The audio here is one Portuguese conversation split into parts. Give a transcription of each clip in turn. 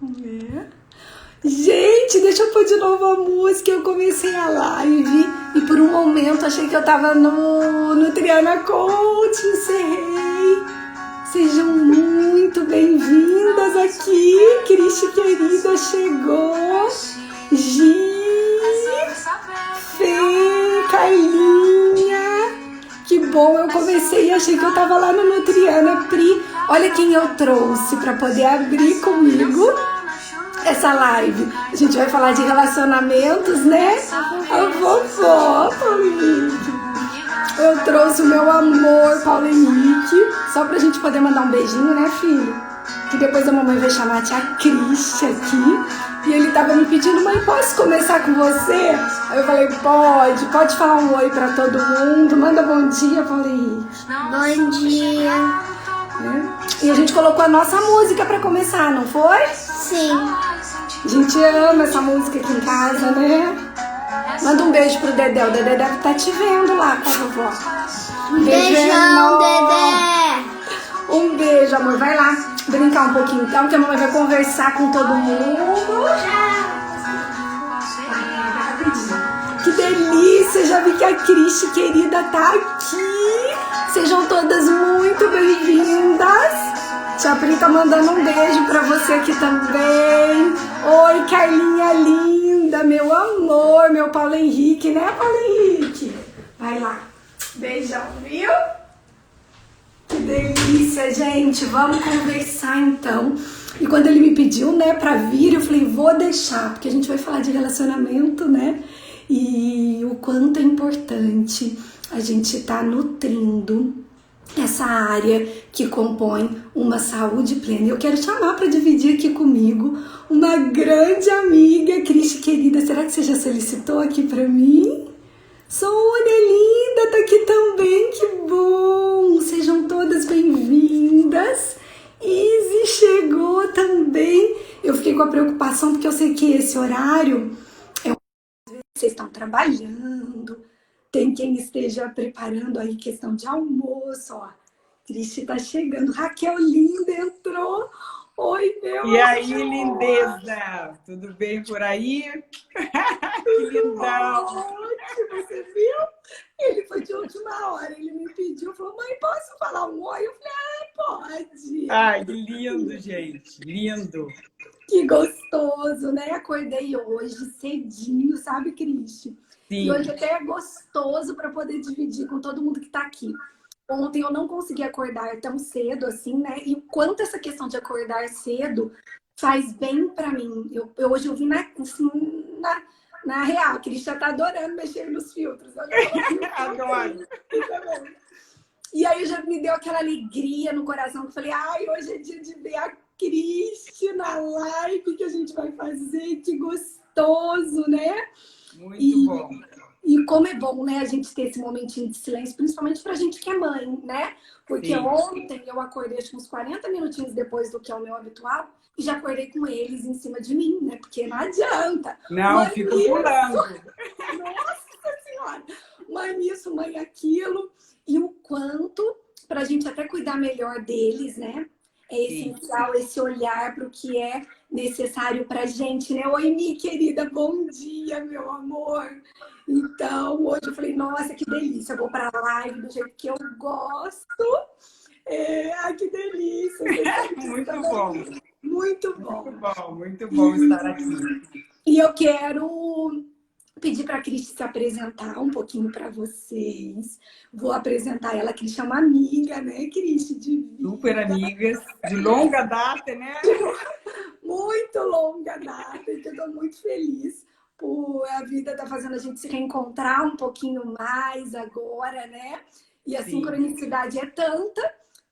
Vamos ver. Gente, deixa eu pôr de novo a música. Eu comecei a live e por um momento achei que eu tava no Triana Coach. Encerrei. Sejam muito bem-vindas aqui. Cristi querida chegou. Gi, Fê, Carlinha. Que bom, eu comecei e achei que eu tava lá no Nutriana. Pri, olha quem eu trouxe para poder abrir comigo essa live. A gente vai falar de relacionamentos, né? A vovó, Paulo Henrique. Eu trouxe o meu amor, Paulo Henrique, só pra gente poder mandar um beijinho, né, filho? Que depois a mamãe vai chamar a tia Cristi aqui. E ele tava me pedindo, mãe, posso começar com você? Aí eu falei, pode falar um oi pra todo mundo. Manda bom dia, Paulo Henrique. Bom dia. E a gente colocou a nossa música pra começar, não foi? Sim. A gente ama essa música aqui em casa, né? Manda um beijo pro Dedé. O Dedé deve estar te vendo lá com a vovó. Beijão, Dedé. Um beijo, amor. Vai lá brincar um pouquinho então, que a mamãe vai conversar com todo mundo. Que delícia! Já vi que a Cristi querida tá aqui. Sejam todas muito bem-vindas. Tia Pri tá mandando um beijo pra você aqui também. Oi, Carlinha linda, meu amor, meu Paulo Henrique, né, Paulo Henrique? Vai lá. Beijão, viu? Que delícia, gente. Vamos conversar, então. E quando ele me pediu, né, pra vir, eu falei, vou deixar, porque a gente vai falar de relacionamento, né? E o quanto é importante a gente tá nutrindo essa área que compõe uma saúde plena. Eu quero chamar para dividir aqui comigo uma grande amiga, Cristi querida. Será que você já solicitou aqui para mim? Sônia linda, tá aqui também, que bom! Sejam todas bem-vindas. Izzy chegou também. Eu fiquei com a preocupação porque eu sei que esse horário é um... Vocês estão trabalhando. Tem quem esteja preparando aí questão de almoço, ó. Cristi tá chegando. Raquel linda entrou. Oi, meu E aí, lindeza? Tudo bem por aí? Que lindão! Ótimo, você viu? Ele foi de última hora. Ele me pediu, falou, mãe, posso falar um oi? Eu falei, pode. Ai, que lindo, gente. Lindo. Que gostoso, né? Acordei hoje cedinho, sabe, Cristi? Sim. E hoje até é gostoso para poder dividir com todo mundo que tá aqui. Ontem eu não consegui acordar tão cedo assim, né? E o quanto essa questão de acordar cedo faz bem para mim. Hoje eu vi na real, que ele já tá adorando mexer nos filtros. Adoro. E aí já me deu aquela alegria no coração que eu falei, ai, hoje é dia de ver a Cristi na live que a gente vai fazer, que gostoso, né? Muito bom. E como é bom, né, a gente ter esse momentinho de silêncio, principalmente pra gente que é mãe, né? Porque Sim. Ontem eu acordei acho que uns 40 minutinhos depois do que é o meu habitual e já acordei com eles em cima de mim, né? Porque não adianta. Não, mãe, fica isso. pulando. Nossa Senhora! Mãe isso, mãe aquilo. E o quanto pra gente até cuidar melhor deles, né? É essencial esse olhar para o que é necessário pra gente, né? Oi, minha querida, bom dia, meu amor. Então, hoje eu falei, nossa, que delícia, eu vou para a live do jeito que eu gosto. Ai, que delícia. Muito bom. Muito bom. Muito bom estar aqui. E eu quero pedir para a Cristi se apresentar um pouquinho para vocês. Vou apresentar ela, Cristi é uma amiga, né, Cristi? De vida. Super amigas, de longa data, né? Muito longa data, que eu estou muito feliz. A vida tá fazendo a gente se reencontrar um pouquinho mais agora, né? E a sincronicidade é tanta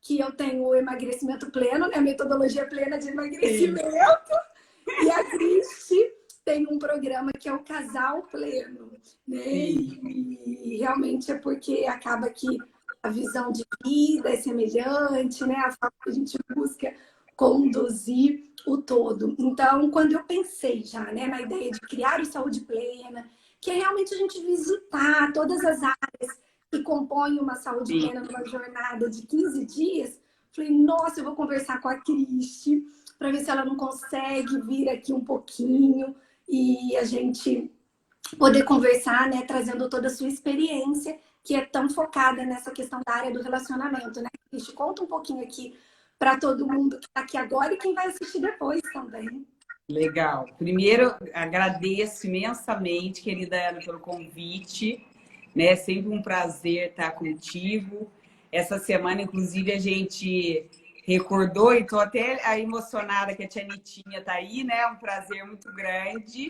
que eu tenho o emagrecimento pleno, né? A metodologia plena de emagrecimento. Sim. E a Cristi tem um programa que é o Casal Pleno, né? E realmente é porque acaba que a visão de vida é semelhante, né? A forma que a gente busca conduzir o todo. Então, quando eu pensei já, né, na ideia de criar o Saúde Plena, que é realmente a gente visitar todas as áreas que compõem uma saúde plena numa jornada de 15 dias, falei, nossa, eu vou conversar com a Cristi, para ver se ela não consegue vir aqui um pouquinho e a gente poder conversar, né, trazendo toda a sua experiência, que é tão focada nessa questão da área do relacionamento, né? Cristi, conta um pouquinho aqui para todo mundo que está aqui agora e quem vai assistir depois também. Legal. Primeiro, agradeço imensamente, querida Ana, pelo convite. Né? Sempre um prazer estar contigo. Essa semana, inclusive, a gente recordou e estou até emocionada que a tia Nitinha está aí, né? Um prazer muito grande.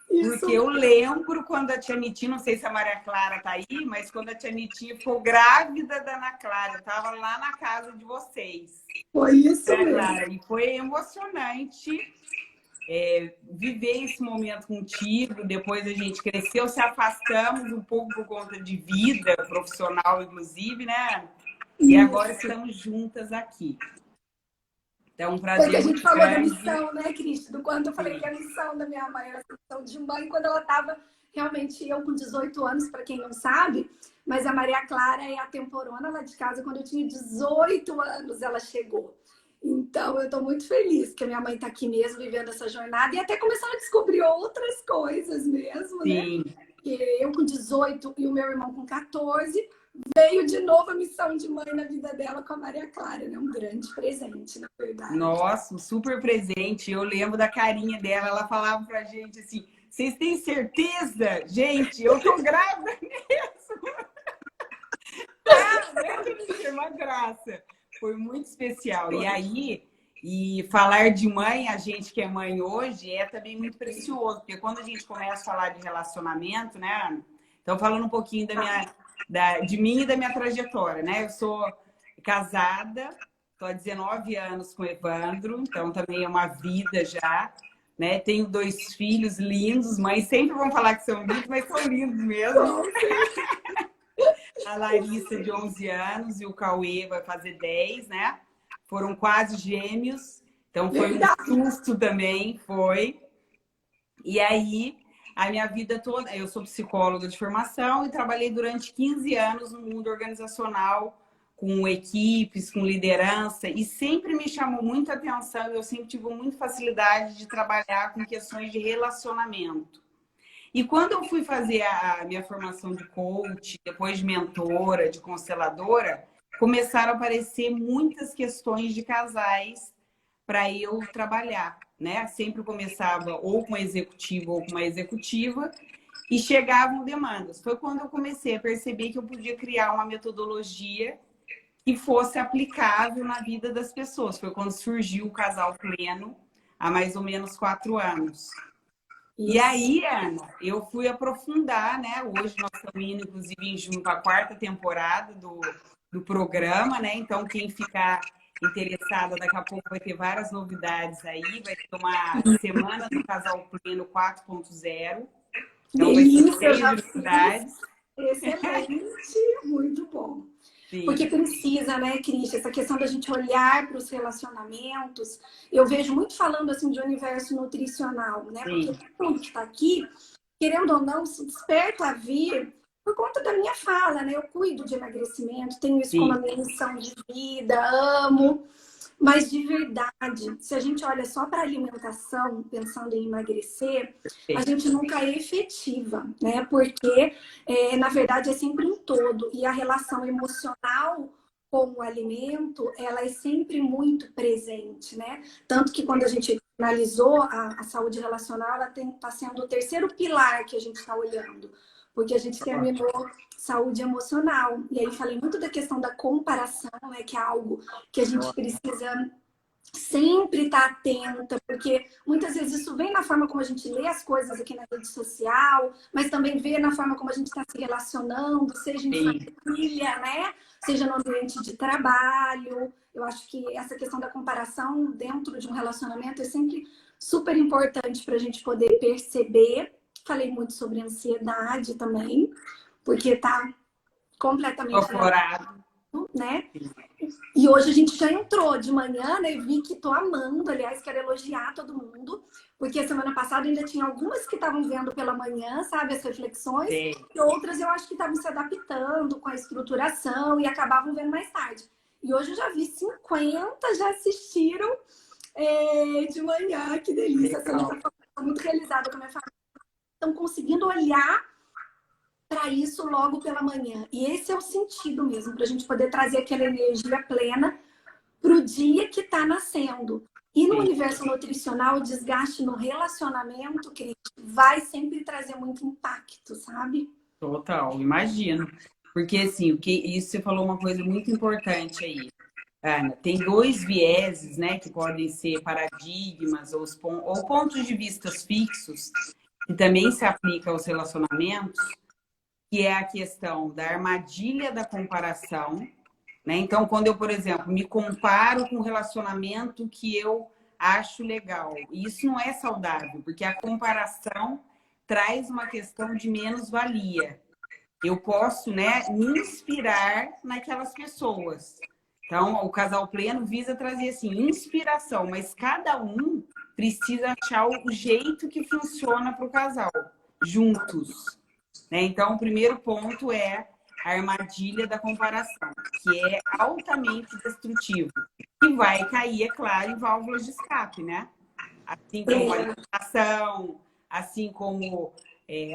Porque eu lembro quando a tia Nitinha, não sei se a Maria Clara está aí, mas quando a tia Nitinha ficou grávida da Ana Clara, eu estava lá na casa de vocês. Foi isso mesmo. Clara, e foi emocionante viver esse momento contigo. Depois a gente cresceu, se afastamos um pouco por conta de vida profissional, inclusive, né? E agora estamos juntas aqui. Então, um prazer. Porque a gente muito falou grande. da missão, né, Cristi? Do quanto eu falei que a missão da minha mãe era a missão de mãe, quando ela estava realmente, eu com 18 anos, para quem não sabe, mas a Maria Clara é a temporona lá de casa, quando eu tinha 18 anos ela chegou. Então, eu estou muito feliz que a minha mãe está aqui mesmo, vivendo essa jornada e até começando a descobrir outras coisas mesmo, Sim. né? Porque eu com 18 e o meu irmão com 14, veio de novo a missão de mãe na vida dela com a Maria Clara, né? Um grande presente, na verdade. Nossa, um super presente. Eu lembro da carinha dela, ela falava pra gente assim, vocês têm certeza? Gente, eu tô grávida mesmo. É uma graça. Foi muito especial. E aí, falar de mãe, a gente que é mãe hoje, é também muito precioso. Porque quando a gente começa a falar de relacionamento, né? Então, falando um pouquinho de mim e da minha trajetória, né? Eu sou casada, estou há 19 anos com o Evandro, então também é uma vida já, né? Tenho 2 filhos lindos, mães sempre vão falar que são lindos, mas são lindos mesmo. A Larissa, de 11 anos, e o Cauê vai fazer 10, né? Foram quase gêmeos, então foi um susto também, foi. E aí, a minha vida toda, eu sou psicóloga de formação e trabalhei durante 15 anos no mundo organizacional, com equipes, com liderança, e sempre me chamou muita atenção, eu sempre tive muita facilidade de trabalhar com questões de relacionamento. E quando eu fui fazer a minha formação de coach, depois de mentora, de consteladora, começaram a aparecer muitas questões de casais para eu trabalhar, né? Sempre começava ou com executivo ou com uma executiva e chegavam demandas. Foi quando eu comecei a perceber que eu podia criar uma metodologia que fosse aplicável na vida das pessoas. Foi quando surgiu o Casal Pleno, há mais ou menos 4 anos. E aí, Ana, eu fui aprofundar, né? Hoje nós estamos indo, inclusive, em junho para a 4ª temporada do programa, né? Então, quem ficar interessada, daqui a pouco vai ter várias novidades aí. Vai ter uma semana do Casal Pleno 4.0. Então, vai ter 3 novidades. Excelente, muito bom. Sim. Porque precisa, né, Cristi, essa questão da gente olhar para os relacionamentos. Eu vejo muito falando assim de universo nutricional, né? Sim. Porque todo mundo que está aqui, querendo ou não, se desperta a vir por conta da minha fala, né? Eu cuido de emagrecimento, tenho isso como a minha missão de vida, amo. Mas de verdade, se a gente olha só para a alimentação, pensando em emagrecer, a gente nunca é efetiva, né? Porque, na verdade, é sempre um todo. E a relação emocional com o alimento, ela é sempre muito presente, né? Tanto que quando a gente analisou a saúde relacional, ela está sendo o 3º pilar que a gente está olhando. Porque a gente terminou saúde emocional. E aí falei muito da questão da comparação, né? Que é algo que a gente precisa sempre estar atenta, porque muitas vezes isso vem na forma como a gente lê as coisas aqui na rede social, mas também vê na forma como a gente está se relacionando, seja em família, né? Seja no ambiente de trabalho. Eu acho que essa questão da comparação dentro de um relacionamento é sempre super importante para a gente poder perceber. Falei muito sobre ansiedade também, porque tá completamente incorporado, né? E hoje a gente já entrou de manhã, né? Vi que tô amando, aliás, quero elogiar todo mundo, porque a semana passada ainda tinha algumas que estavam vendo pela manhã, sabe, as reflexões, e outras eu acho que estavam se adaptando com a estruturação e acabavam vendo mais tarde. E hoje eu já vi 50 já assistiram de manhã, que delícia. Estou muito realizada com a minha família. Estão conseguindo olhar para isso logo pela manhã. E esse é o sentido mesmo, para a gente poder trazer aquela energia plena para o dia que está nascendo. E no universo nutricional, o desgaste no relacionamento, Cris, vai sempre trazer muito impacto, sabe? Total, imagino. Porque, assim, isso você falou uma coisa muito importante aí, Ana. Tem dois vieses, né, que podem ser paradigmas ou pontos de vista fixos, que também se aplicam aos relacionamentos, que é a questão da armadilha da comparação, né? Então, quando eu, por exemplo, me comparo com um relacionamento que eu acho legal, isso não é saudável, porque a comparação traz uma questão de menos-valia. Eu posso, né, me inspirar naquelas pessoas. Então, o Casal Pleno visa trazer, assim, inspiração, mas cada um precisa achar o jeito que funciona para o casal, juntos. Né? Então, o primeiro ponto é a armadilha da comparação, que é altamente destrutivo. E vai cair, é claro, em válvulas de escape, né? Assim como a alimentação, assim como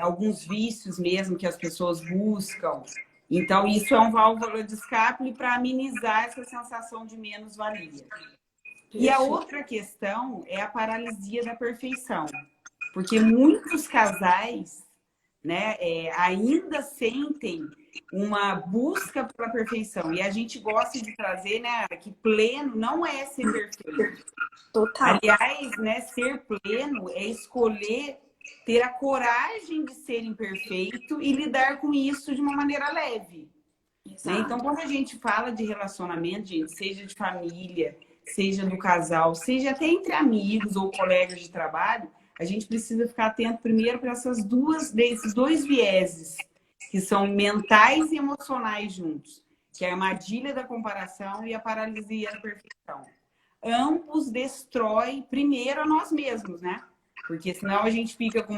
alguns vícios mesmo que as pessoas buscam. Então, isso é um válvula de escape para amenizar essa sensação de menos-valia. E a outra questão é a paralisia da perfeição. Porque muitos casais, né, ainda sentem uma busca pela perfeição. E a gente gosta de trazer, né, que pleno não é ser perfeito. Total. Aliás, né, ser pleno é escolher ter a coragem de ser imperfeito e lidar com isso de uma maneira leve. Né? Então, quando a gente fala de relacionamento, gente, seja de família, seja do casal, seja até entre amigos ou colegas de trabalho, a gente precisa ficar atento primeiro para esses dois vieses, que são mentais e emocionais juntos, que é a armadilha da comparação e a paralisia da perfeição. Ambos destroem primeiro a nós mesmos, né? Porque senão a gente fica com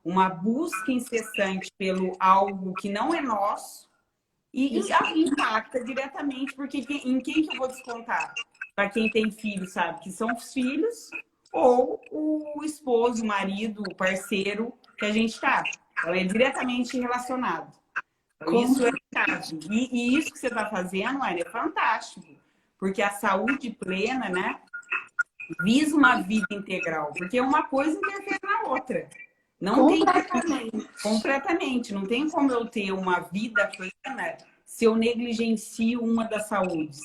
uma busca incessante pelo algo que não é nosso e impacta diretamente, porque em quem que eu vou descontar? Para quem tem filhos, sabe? Que são os filhos ou o esposo, o marido, o parceiro que a gente está. Então, é diretamente relacionado. Então, isso é chave. E isso que você está fazendo, Ana, é fantástico. Porque a saúde plena, né, visa uma vida integral. Porque uma coisa interfere na outra. Não Completamente. Completamente. Não tem como eu ter uma vida plena se eu negligencio uma das saúdes.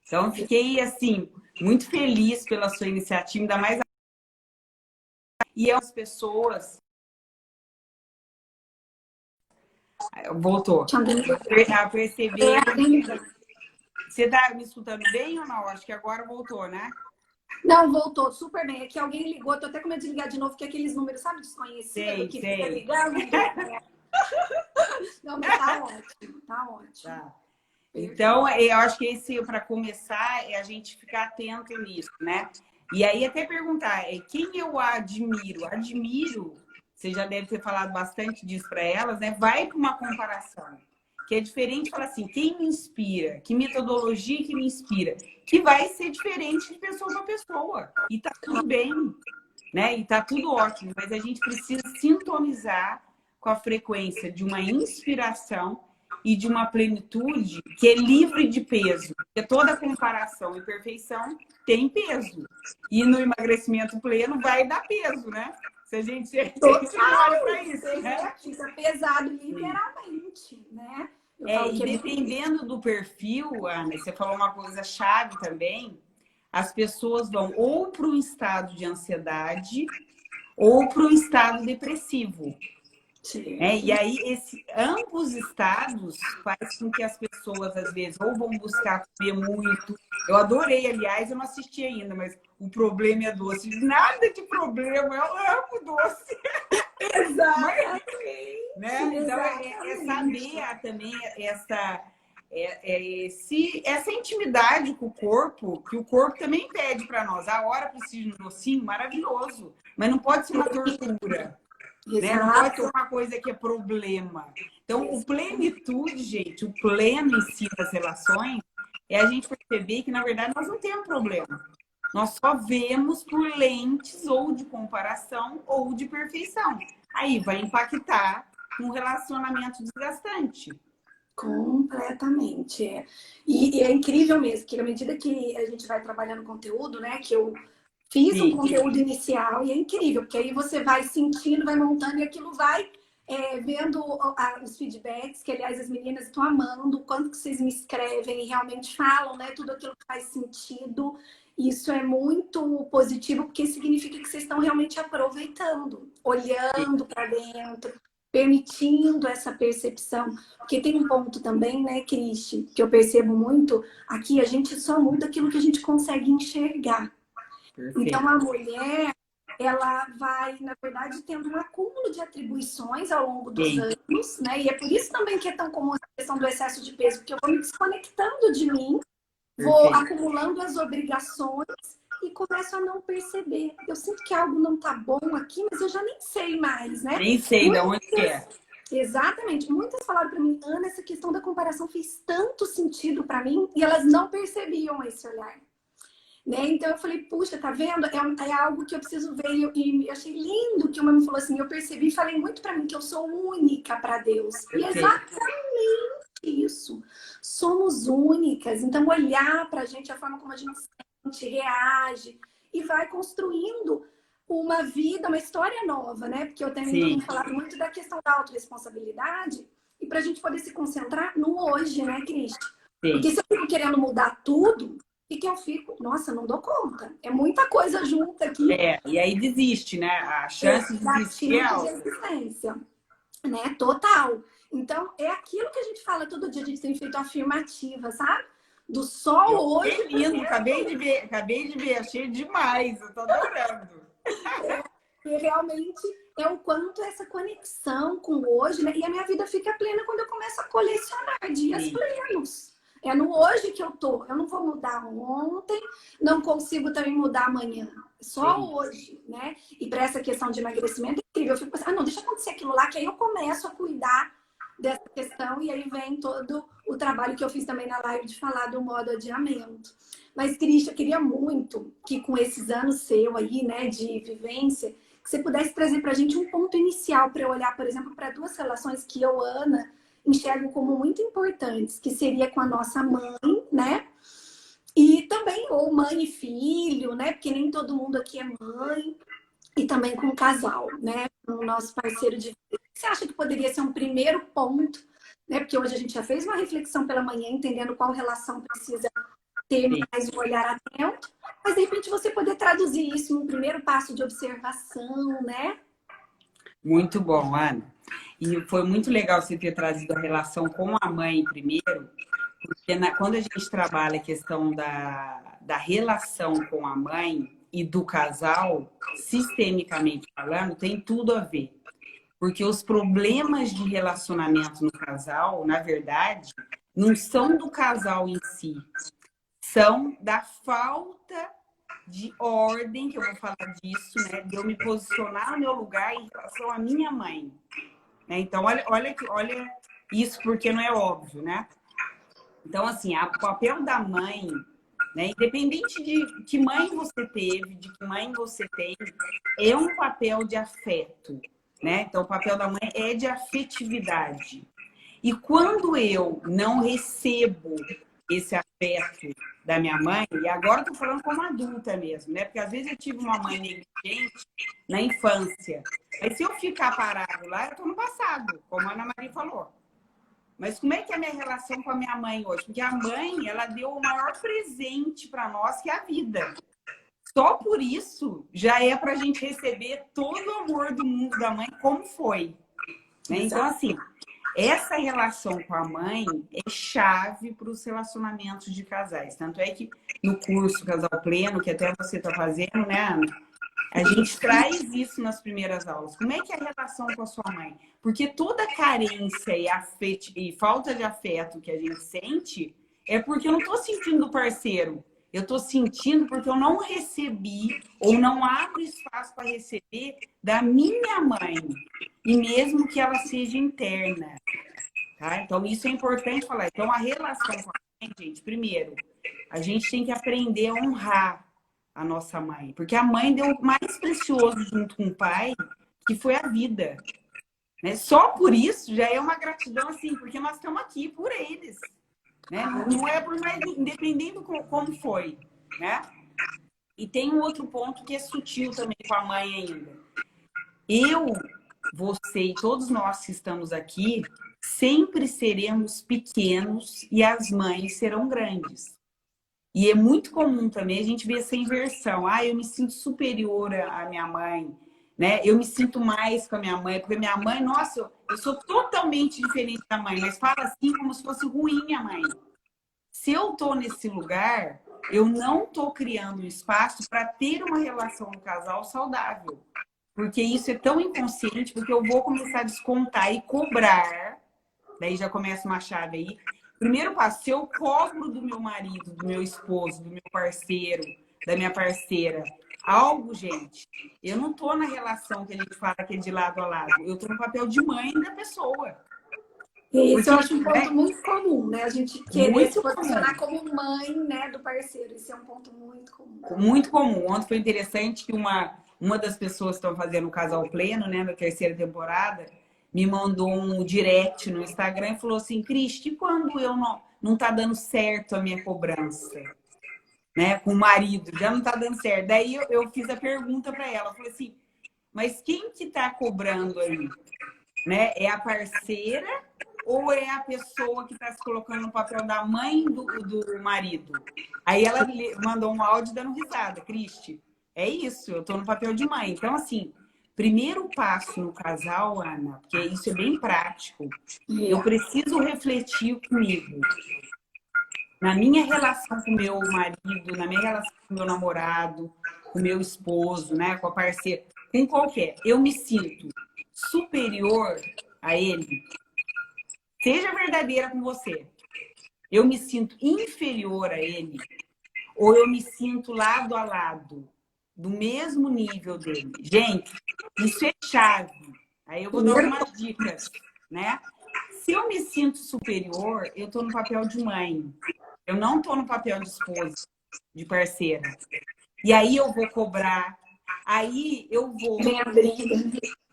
Então, fiquei, assim, muito feliz pela sua iniciativa, ainda mais. E as pessoas... Voltou. A perceber... Você está me escutando bem ou não? Acho que agora voltou, né? Não, voltou super bem. Aqui alguém ligou, tô até com medo de ligar de novo, porque aqueles números, sabe, desconhecidos, que fica ligando. Não, mas tá ótimo, tá ótimo. Tá. Então, eu acho que esse, para começar, é a gente ficar atento nisso, né? E aí até perguntar, quem eu admiro? Admiro, você já deve ter falado bastante disso para elas, né? Vai para uma comparação. Que é diferente falar assim, quem me inspira? Que metodologia que me inspira? Que vai ser diferente de pessoa para pessoa. E tá tudo bem, né? E tá tudo ótimo. Mas a gente precisa sintonizar com a frequência de uma inspiração e de uma plenitude que é livre de peso. Porque toda comparação e perfeição tem peso. E no emagrecimento pleno vai dar peso, né? Se a gente olha para isso, né? Fica pesado, literalmente, né? E dependendo do perfil, Ana, você falou uma coisa chave também, as pessoas vão ou para um estado de ansiedade ou para um estado depressivo. E aí, ambos estados faz com que as pessoas, às vezes, ou vão buscar comer muito. Eu adorei, aliás, eu não assisti ainda, mas O Problema é Doce. Nada de problema, eu amo doce. Exatamente. Né? Então, é saber também essa intimidade com o corpo, que o corpo também pede para nós. A hora precisa de um docinho, maravilhoso, mas não pode ser uma tortura. Né? Não pode ser uma coisa que é problema. Então, o plenitude, gente, o pleno em si das relações, é a gente perceber que, na verdade, nós não temos problema. nós só vemos por lentes ou de comparação ou de perfeição. Aí vai impactar um relacionamento desgastante. Completamente. É. E é incrível mesmo, que à medida que a gente vai trabalhando conteúdo, né? Que eu fiz um Sim, conteúdo inicial e é incrível, porque aí você vai sentindo, vai montando e aquilo vai vendo os feedbacks, que aliás as meninas estão amando, o quanto que vocês me escrevem e realmente falam, né? Tudo aquilo que faz sentido. Isso é muito positivo, porque significa que vocês estão realmente aproveitando, olhando para dentro, permitindo essa percepção. Porque tem um ponto também, né, Cristi, que eu percebo muito, aqui a gente só muda aquilo que a gente consegue enxergar. perfeito. Então, a mulher, ela vai, na verdade, tendo um acúmulo de atribuições ao longo dos Sim. anos, né? E é por isso também que é tão comum a questão do excesso de peso, porque eu vou me desconectando de mim, vou Perfeito. acumulando as obrigações e começo a não perceber. Eu sinto que algo não tá bom aqui, mas eu já nem sei mais, né? Nem sei de onde que é. Exatamente. Muitas falaram para mim, Ana, essa questão da comparação fez tanto sentido para mim e elas não percebiam esse olhar. Né? Então eu falei, puxa, tá vendo? É algo que eu preciso ver. E achei lindo que uma me falou assim, eu percebi e falei muito para mim que eu sou única para Deus. E é exatamente isso. Somos únicas. Então olhar para a gente, a forma como a gente sente, reage e vai construindo uma vida, uma história nova, né? Porque eu também tenho falado muito da questão da autorresponsabilidade e para a gente poder se concentrar no hoje, né, Cristi? Porque se eu fico querendo mudar tudo, e que eu fico, nossa, não dou conta. É muita coisa junta aqui. E aí desiste, né? A chance de desistir é alta. Existência, né? Total. Então, é aquilo que a gente fala todo dia, a gente tem feito afirmativa, sabe? Do sol hoje. Que lindo, acabei de ver, achei demais, eu tô adorando. E realmente é o quanto essa conexão com o hoje, né? E a minha vida fica plena quando eu começo a colecionar dias plenos. É no hoje que eu tô. Eu não vou mudar ontem, não consigo também mudar amanhã. Só hoje, né? E para essa questão de emagrecimento é incrível. Eu fico pensando, não, deixa acontecer aquilo lá, que aí eu começo a cuidar dessa questão e aí vem todo o trabalho que eu fiz também na live de falar do modo adiamento. Mas, Cristian, eu queria muito que com esses anos seu aí, né, de vivência, que você pudesse trazer pra gente um ponto inicial para eu olhar, por exemplo, para duas relações que eu, Ana, enxergo como muito importantes, que seria com a nossa mãe, né? E também, ou mãe e filho, né? Porque nem todo mundo aqui é mãe. E também com o casal, né? Com o nosso parceiro de vida. O que você acha que poderia ser um primeiro ponto, né? Porque hoje a gente já fez uma reflexão pela manhã, entendendo qual relação precisa ter mais um olhar atento. Mas, de repente, você poder traduzir isso num primeiro passo de observação, né? Muito bom, Ana. E foi muito legal você ter trazido a relação com a mãe primeiro, porque quando a gente trabalha a questão da relação com a mãe e do casal, sistemicamente falando, tem tudo a ver. Porque os problemas de relacionamento no casal, na verdade, não são do casal em si, são da falta de ordem, que eu vou falar disso, né? De eu me posicionar no meu lugar em relação à minha mãe. Né? Então, olha isso, porque não é óbvio, né? Então, assim, o papel da mãe, né? Independente de que mãe você teve, de que mãe você tem, é um papel de afeto, né? Então, o papel da mãe é de afetividade. E quando eu não recebo esse afeto da minha mãe, e agora eu tô falando como adulta mesmo, né? Porque às vezes eu tive uma mãe negligente na infância. Aí se eu ficar parado lá, eu tô no passado, como a Ana Maria falou. Mas como é que é a minha relação com a minha mãe hoje? Porque a mãe, ela deu o maior presente para nós, que é a vida. Só por isso já é pra gente receber todo o amor do mundo da mãe como foi. Né? Então, assim, essa relação com a mãe é chave para os relacionamentos de casais. Tanto é que no curso Casal Pleno, que até você está fazendo, né, Ana? A gente traz isso nas primeiras aulas. Como é que é a relação com a sua mãe? Porque toda carência e falta de afeto que a gente sente é porque eu não estou sentindo do parceiro. Eu estou sentindo porque eu não recebi ou não abro espaço para receber da minha mãe. E mesmo que ela seja interna. Tá? Então, isso é importante falar. Então, a relação com a mãe, gente, primeiro, a gente tem que aprender a honrar a nossa mãe. Porque a mãe deu o mais precioso junto com o pai, que foi a vida. Né? Só por isso já é uma gratidão, assim, porque nós estamos aqui por eles. Né? Não é por mais, independente do como foi. Né? E tem um outro ponto que é sutil também com a mãe ainda. Eu, você e todos nós que estamos aqui, sempre seremos pequenos e as mães serão grandes. E é muito comum também a gente ver essa inversão. Ah, eu me sinto superior à minha mãe, né? Eu me sinto mais com a minha mãe, porque minha mãe, nossa, eu sou totalmente diferente da mãe, mas fala assim como se fosse ruim a mãe. Se eu tô nesse lugar, eu não tô criando um espaço para ter uma relação no casal saudável. Porque isso é tão inconsciente, porque eu vou começar a descontar e cobrar. Daí já começa uma chave aí. Primeiro passo, se eu cobro do meu marido, do meu esposo, do meu parceiro, da minha parceira, algo, gente, eu não tô na relação que a gente fala que é de lado a lado. Eu tô no papel de mãe da pessoa. E isso eu Porque, acho um ponto muito comum, né? A gente querer muito se posicionar comum. como mãe, né, do parceiro. Isso é um ponto muito comum. Muito comum. Ontem foi interessante que uma das pessoas que estão fazendo o Casal Pleno, né, na terceira temporada, me mandou um direct no Instagram e falou assim, Cristi, quando eu não tá dando certo a minha cobrança, né, com o marido, já não tá dando certo. Daí eu fiz a pergunta para ela, eu falei assim, mas quem que tá cobrando aí? Né? É a parceira ou é a pessoa que está se colocando no papel da mãe do marido? Aí ela mandou um áudio dando risada. Cristi, é isso, eu estou no papel de mãe. Então, assim, primeiro passo no casal, Ana, porque isso é bem prático, eu preciso refletir comigo. Na minha relação com o meu marido, na minha relação com o meu namorado, com o meu esposo, né, com a parceira, com qualquer, eu me sinto superior a ele. Seja verdadeira com você. Eu me sinto inferior a ele ou eu me sinto lado a lado, do mesmo nível dele. Gente, isso é chave. Aí eu vou dar algumas dicas, né? Se eu me sinto superior, eu tô no papel de mãe. Eu não tô no papel de esposa, de parceira. E aí eu vou cobrar, aí eu vou...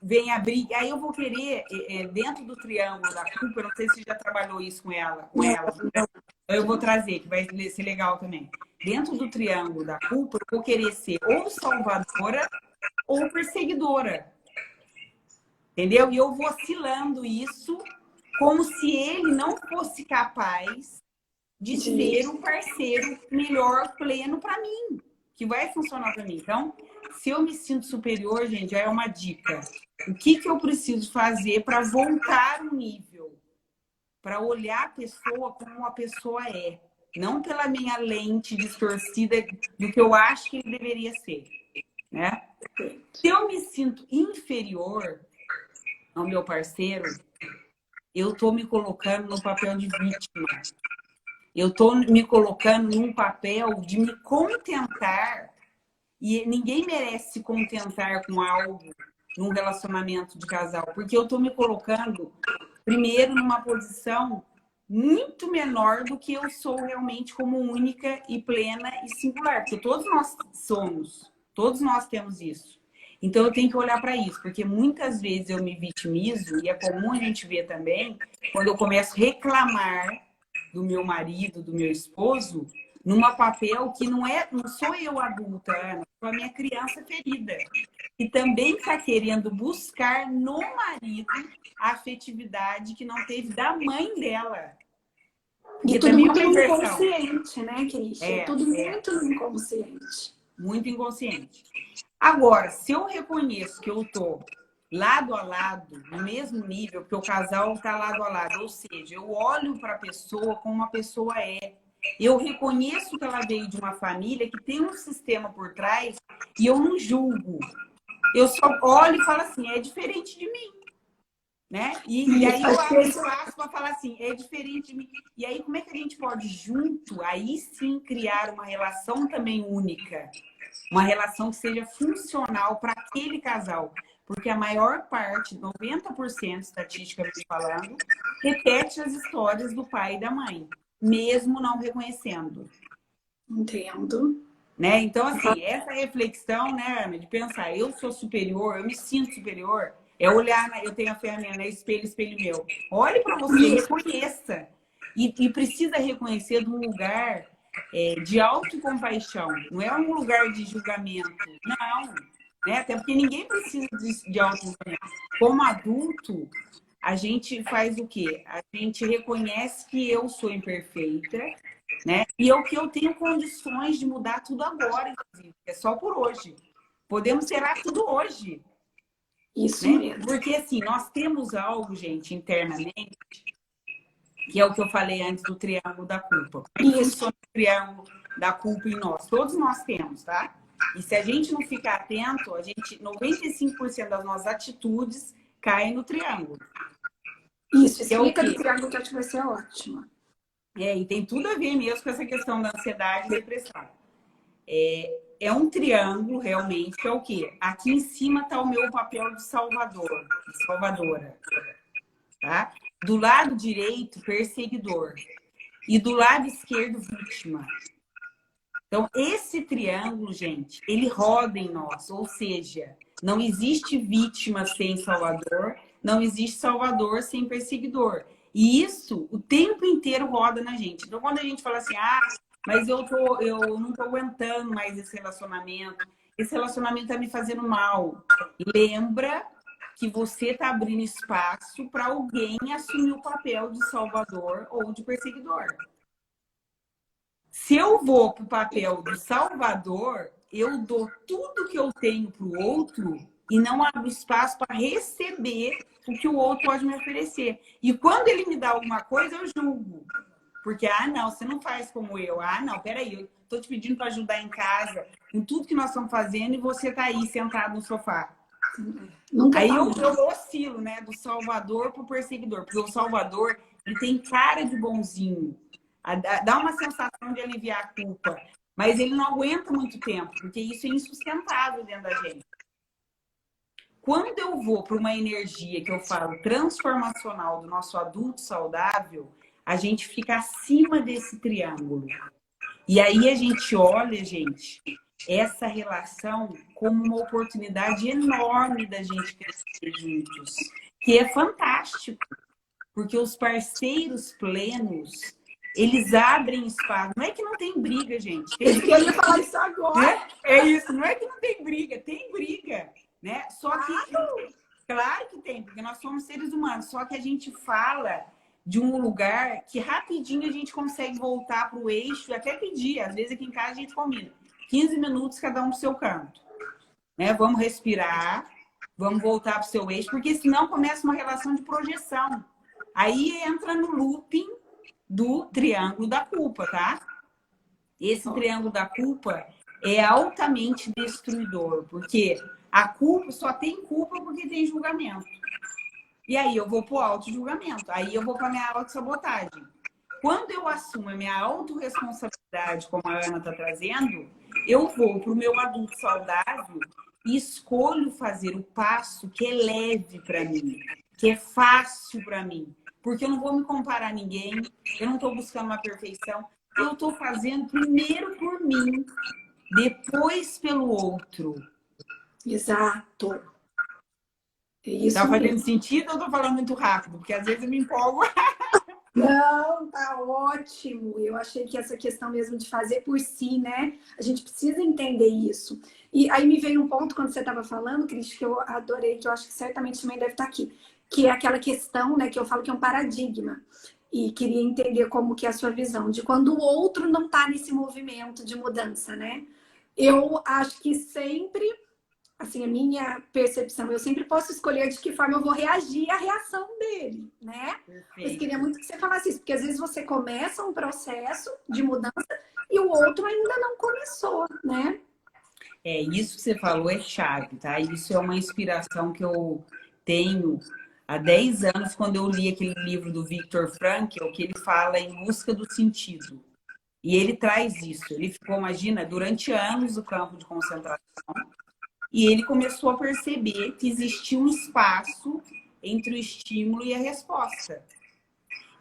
Vem a briga. Aí eu vou querer, dentro do triângulo da culpa, eu não sei se você já trabalhou isso com ela. Eu vou trazer, que vai ser legal também. Dentro do triângulo da culpa, eu vou querer ser ou salvadora ou perseguidora. Entendeu? E eu vou oscilando isso como se ele não fosse capaz de ser um parceiro melhor, pleno para mim, que vai funcionar para mim. Então, se eu me sinto superior, gente, já é uma dica. O que eu preciso fazer para voltar o nível? Para olhar a pessoa como a pessoa é. Não pela minha lente distorcida do que eu acho que ele deveria ser. Né? Se eu me sinto inferior ao meu parceiro, eu estou me colocando no papel de vítima. Eu estou me colocando num papel de me contentar. E ninguém merece se contentar com algo num relacionamento de casal. Porque eu estou me colocando, primeiro, numa posição muito menor do que eu sou realmente como única e plena e singular. Porque todos nós somos. Todos nós temos isso. Então, eu tenho que olhar para isso. Porque muitas vezes eu me vitimizo, e é comum a gente ver também, quando eu começo a reclamar do meu marido, do meu esposo, numa papel que não sou eu adulta, Ana, sou a minha criança ferida. E também está querendo buscar no marido a afetividade que não teve da mãe dela. E tudo muito inconsciente, né, Cristi? É tudo muito inconsciente. Muito inconsciente. Agora, se eu reconheço que eu estou lado a lado, no mesmo nível, porque o casal está lado a lado, ou seja, eu olho para a pessoa como uma pessoa é. Eu reconheço que ela veio de uma família que tem um sistema por trás e eu não julgo. Eu só olho e falo assim, é diferente de mim. Né? E aí eu abro espaço para falar assim, é diferente de mim. E aí como é que a gente pode junto, aí sim, criar uma relação também única? Uma relação que seja funcional para aquele casal. Porque a maior parte, 90%, estatisticamente falando, repete as histórias do pai e da mãe. Mesmo não reconhecendo. Entendo. né? Então, assim, essa reflexão, né, Ana, de pensar, eu sou superior, eu me sinto superior, é olhar, eu tenho a ferramenta, né, espelho, espelho meu. Olhe para você, reconheça. E precisa reconhecer de um lugar de autocompaixão, não é um lugar de julgamento, não. Né? Até porque ninguém precisa de autoconhecimento. Como adulto, a gente faz o quê? A gente reconhece que eu sou imperfeita, né? E que eu tenho condições de mudar tudo agora, inclusive. É só por hoje. Podemos zerar tudo hoje. Isso né? mesmo. Porque, assim, nós temos algo, gente, internamente, que é o que eu falei antes do triângulo da culpa. Como funciona o triângulo da culpa em nós? Todos nós temos, tá? E se a gente não ficar atento, 95% das nossas atitudes caem no triângulo. Isso, explica do triângulo que eu acho que vai ser ótimo. E tem tudo a ver mesmo com essa questão da ansiedade e depressão. É um triângulo, realmente, que é o quê? Aqui em cima está o meu papel de salvador, de salvadora. Tá? Do lado direito, perseguidor. E do lado esquerdo, vítima. Então, esse triângulo, gente, ele roda em nós. Ou seja, não existe vítima sem salvador, não existe salvador sem perseguidor. E isso o tempo inteiro roda na gente. Então, quando a gente fala assim, mas eu não tô aguentando mais esse relacionamento tá me fazendo mal. Lembra que você está abrindo espaço para alguém assumir o papel de salvador ou de perseguidor. Se eu vou para o papel do salvador, eu dou tudo que eu tenho para o outro e não abro espaço para receber o que o outro pode me oferecer. E quando ele me dá alguma coisa, eu julgo. Porque, não, você não faz como eu. Não, peraí, eu estou te pedindo para ajudar em casa, em tudo que nós estamos fazendo, e você está aí sentado no sofá. Aí eu oscilo, né, do salvador para o perseguidor. Porque o salvador, ele tem cara de bonzinho. Dá uma sensação de aliviar a culpa. Mas ele não aguenta muito tempo, porque isso é insustentável dentro da gente. Quando eu vou para uma energia que eu falo transformacional do nosso adulto saudável, a gente fica acima desse triângulo. E aí a gente olha, gente, essa relação como uma oportunidade enorme da gente crescer juntos. Que é fantástico. Porque os parceiros plenos, eles abrem espaço. Não é que não tem briga, gente. Eu ia falar isso agora. É isso. Não é que não tem briga. Tem briga. Né? Só que, claro que tem, porque nós somos seres humanos. Só que a gente fala de um lugar que rapidinho a gente consegue voltar para o eixo e até pedir. Às vezes aqui em casa a gente combina 15 minutos cada um pro seu canto. Né? Vamos respirar, vamos voltar para o seu eixo, porque senão começa uma relação de projeção. Aí entra no looping do triângulo da culpa, tá? Esse triângulo da culpa é altamente destruidor, porque a culpa só tem culpa porque tem julgamento. E aí eu vou para o auto-julgamento, aí eu vou para a minha auto-sabotagem. Quando eu assumo a minha autorresponsabilidade, como a Ana está trazendo, eu vou para o meu adulto saudável e escolho fazer o passo que é leve para mim, que é fácil para mim. Porque eu não vou me comparar a ninguém, eu não estou buscando uma perfeição, eu estou fazendo primeiro por mim, depois pelo outro. Exato. Isso tá fazendo sentido ou eu tô falando muito rápido? Porque às vezes eu me empolgo. Não, tá ótimo. Eu achei que essa questão mesmo de fazer por si, né? A gente precisa entender isso. E aí me veio um ponto quando você estava falando, Cris, que eu adorei, que eu acho que certamente também deve estar aqui, que é aquela questão, né, que eu falo que é um paradigma. E queria entender como que é a sua visão de quando o outro não tá nesse movimento de mudança, né? Eu acho que sempre, assim, a minha percepção, eu sempre posso escolher de que forma eu vou reagir à reação dele, né? Perfeito. Mas queria muito que você falasse isso, porque às vezes você começa um processo de mudança e o outro ainda não começou, né? Isso que você falou é chave, tá? Isso é uma inspiração que eu tenho há 10 anos, quando eu li aquele livro do Viktor Frankl, que ele fala em busca do sentido. E ele traz isso. Ele ficou, imagina, durante anos no campo de concentração, e ele começou a perceber que existia um espaço entre o estímulo e a resposta.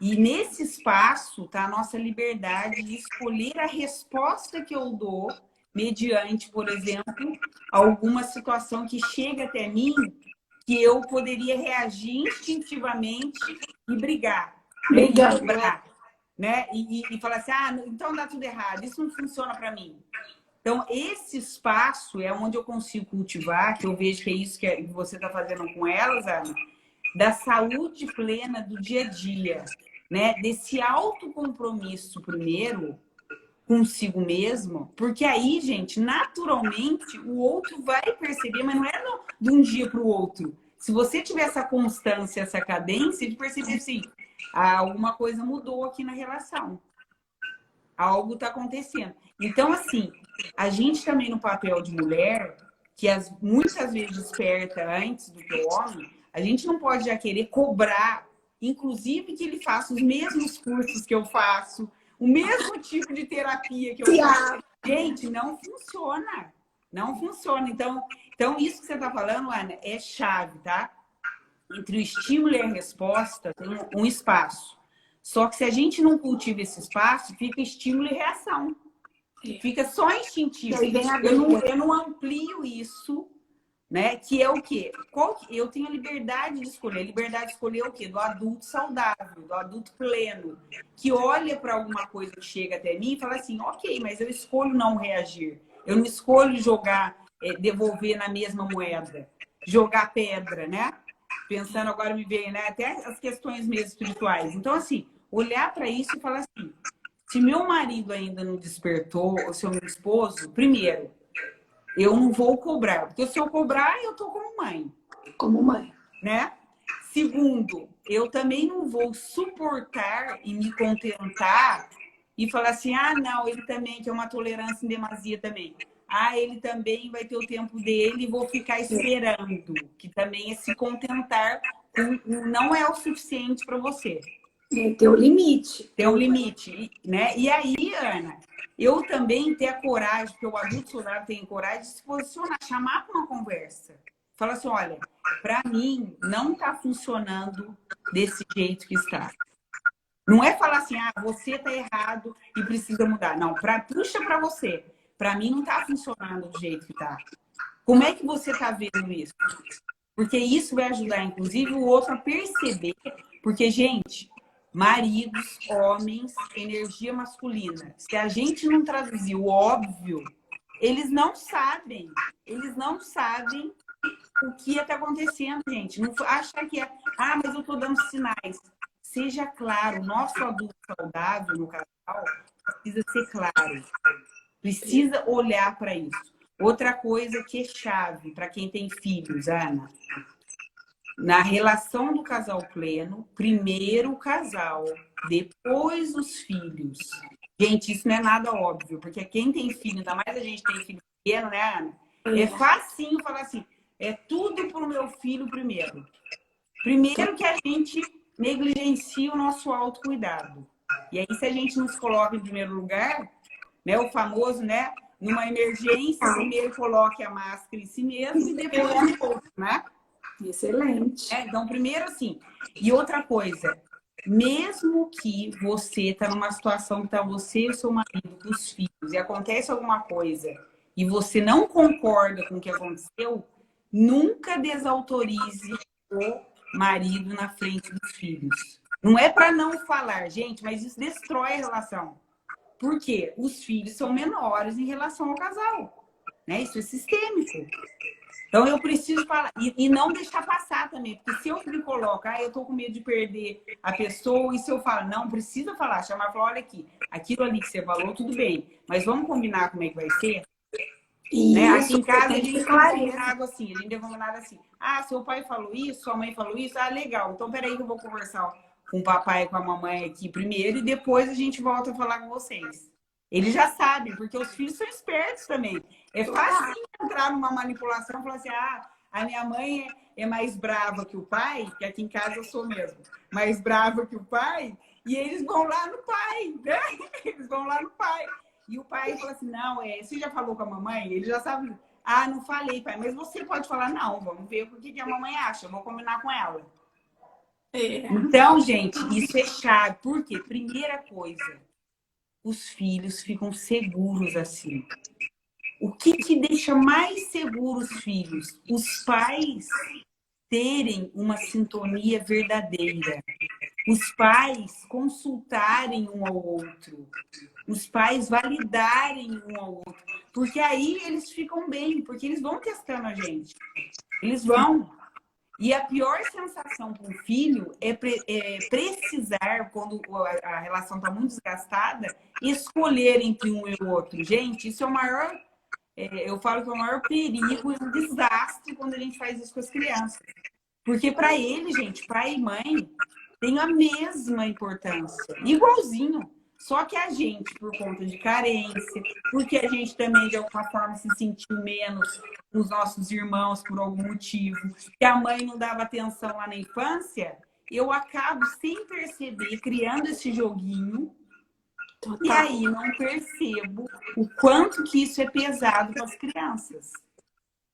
E nesse espaço está a nossa liberdade de escolher a resposta que eu dou mediante, por exemplo, alguma situação que chega até mim que eu poderia reagir instintivamente e brigar, né? E cobrar, né? E falar assim, ah, então dá tudo errado, isso não funciona para mim. Então, esse espaço é onde eu consigo cultivar, que eu vejo que é isso que você está fazendo com elas, Ana, da saúde plena do dia a dia, né? Desse autocompromisso primeiro consigo mesmo, porque aí, gente, naturalmente o outro vai perceber, mas não é de um dia para o outro. Se você tiver essa constância, essa cadência de perceber assim, alguma coisa mudou aqui na relação. Algo está acontecendo. Então, assim, a gente também no papel de mulher, que muitas vezes desperta antes do que o homem, a gente não pode já querer cobrar, inclusive que ele faça os mesmos cursos que eu faço, o mesmo tipo de terapia que eu faço. Gente, não funciona. Não funciona. Então isso que você está falando, Ana, é chave, tá? Entre o estímulo e a resposta tem um espaço. Só que se a gente não cultiva esse espaço, fica estímulo e reação. Fica só instintivo. Eu não amplio isso, né? Que é o quê? Eu tenho a liberdade de escolher. A liberdade de escolher o quê? Do adulto saudável, do adulto pleno, que olha para alguma coisa que chega até mim e fala assim, ok, mas eu escolho não reagir. Eu não escolho jogar, devolver na mesma moeda, jogar pedra, né? Pensando agora me veio, né? Até as questões mesmo espirituais. Então, assim, olhar para isso e falar assim, se meu marido ainda não despertou, ou se o meu esposo, primeiro, eu não vou cobrar, porque se eu cobrar, eu tô como mãe. Como mãe. Né? Segundo, eu também não vou suportar e me contentar e falar assim, ah, não, ele também, que é uma tolerância em demasia também. Ah, ele também vai ter o tempo dele e vou ficar esperando, que também é se contentar com não é o suficiente para você. Tem um limite. Tem um limite, né? E aí, Ana, eu também ter a coragem, porque o adulto saudável tem coragem de se posicionar, chamar para uma conversa. Fala assim, olha, para mim não está funcionando desse jeito que está. Não é falar assim, ah, você está errado e precisa mudar. Não, puxa para você. Para mim não está funcionando do jeito que está. Como é que você está vendo isso? Porque isso vai ajudar, inclusive, o outro a perceber. Porque, gente, maridos, homens, energia masculina. Se a gente não traduzir o óbvio, eles não sabem. Eles não sabem o que está acontecendo, gente. Não acha que é, ah, mas eu estou dando sinais. Seja claro, o nosso adulto saudável no casal precisa ser claro. Precisa olhar para isso. Outra coisa que é chave para quem tem filhos, Ana. Na relação do casal pleno, primeiro o casal, depois os filhos. Gente, isso não é nada óbvio, porque quem tem filho, ainda mais a gente tem filho pequeno, né, Ana? É facinho falar assim, é tudo pro meu filho primeiro. Primeiro que a gente negligencia o nosso autocuidado. E aí, se a gente não se coloca em primeiro lugar, né, o famoso, né, numa emergência, primeiro coloque a máscara em si mesmo e depois no outro, né? Excelente. Então, primeiro assim. E outra coisa, mesmo que você tá numa situação que tá você e o seu marido com os filhos e acontece alguma coisa e você não concorda com o que aconteceu, nunca desautorize o marido na frente dos filhos. Não é para não falar, gente, mas isso destrói a relação. Por quê? Os filhos são menores em relação ao casal, né? Isso é sistêmico. Então, eu preciso falar. E não deixar passar também. Porque se eu me coloco, eu tô com medo de perder a pessoa, e se eu falo, não, precisa falar, chamar e falar, olha aqui, aquilo ali que você falou, tudo bem, mas vamos combinar como é que vai ser? Isso, né? Aqui em casa, a gente tem combinado assim, a gente tem combinado assim, ah, seu pai falou isso, sua mãe falou isso, ah, legal, então peraí que eu vou conversar com o papai e com a mamãe aqui primeiro, e depois a gente volta a falar com vocês. Eles já sabem, porque os filhos são espertos também. É fácil entrar numa manipulação e falar assim, ah, a minha mãe é mais brava que o pai, que aqui em casa eu sou mesmo, mais brava que o pai, e eles vão lá no pai, né? Eles vão lá no pai. E o pai fala assim, não, você já falou com a mamãe? Ele já sabe, ah, não falei, pai, mas você pode falar, não, vamos ver o que a mamãe acha, eu vou combinar com ela. Então, gente, isso é chave. Por quê? Primeira coisa, os filhos ficam seguros assim. O que deixa mais seguro os filhos? Os pais terem uma sintonia verdadeira. Os pais consultarem um ao outro. Os pais validarem um ao outro. Porque aí eles ficam bem, porque eles vão testando a gente. Eles vão. E a pior sensação para um filho é precisar, quando a relação está muito desgastada, escolher entre um e o outro. Gente, isso é o maior... eu falo que é o maior perigo e um desastre quando a gente faz isso com as crianças. Porque para ele, gente, pai e mãe tem a mesma importância, igualzinho. Só que a gente, por conta de carência, porque a gente também, de alguma forma, se sentiu menos com os nossos irmãos por algum motivo, que a mãe não dava atenção lá na infância, eu acabo, sem perceber, criando esse joguinho. Total. E aí não percebo o quanto que isso é pesado para as crianças.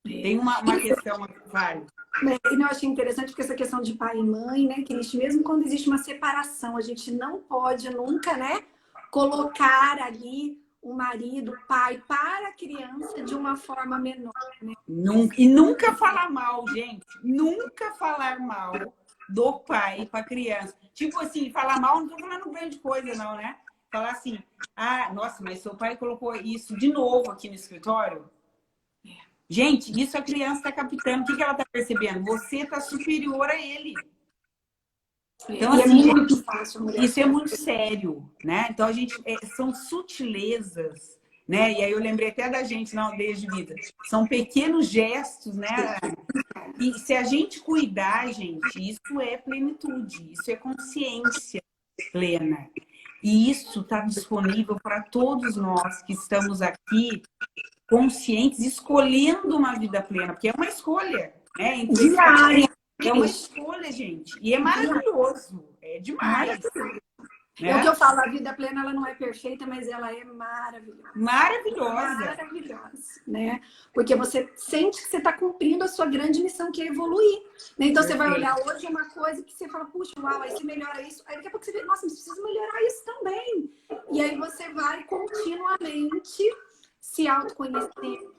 Tem uma questão, vai. E eu achei interessante porque essa questão de pai e mãe, né? Que existe, mesmo quando existe uma separação, a gente não pode nunca, né? Colocar ali o marido, o pai, para a criança de uma forma menor, né? E nunca falar mal, gente. Nunca falar mal do pai para a criança. Tipo assim, falar mal, não tô falando grande coisa, não, né? Falar assim, ah, nossa, mas seu pai colocou isso de novo aqui no escritório? Gente, isso a criança está captando. O que ela está percebendo? Você está superior a ele. Então, assim, é muito fácil, isso é muito sério, né? Então, a gente... são sutilezas, né? E aí eu lembrei até da gente na aldeia de vida. São pequenos gestos, né? E se a gente cuidar, gente, isso é plenitude. Isso é consciência plena. E isso está disponível para todos nós que estamos aqui conscientes, escolhendo uma vida plena, porque é uma escolha, né? Diária. É uma escolha, gente. E é maravilhoso. É demais. É o que eu falo, a vida plena ela não é perfeita, mas ela é maravilhosa. Maravilhosa. Maravilhosa, né? Porque você sente que você está cumprindo a sua grande missão, que é evoluir. Né? Então, você vai olhar hoje uma coisa que você fala, puxa, uau, aí você melhora isso. Aí daqui a pouco você vê, nossa, mas preciso melhorar isso também. E aí você vai continuamente se autoconhecendo,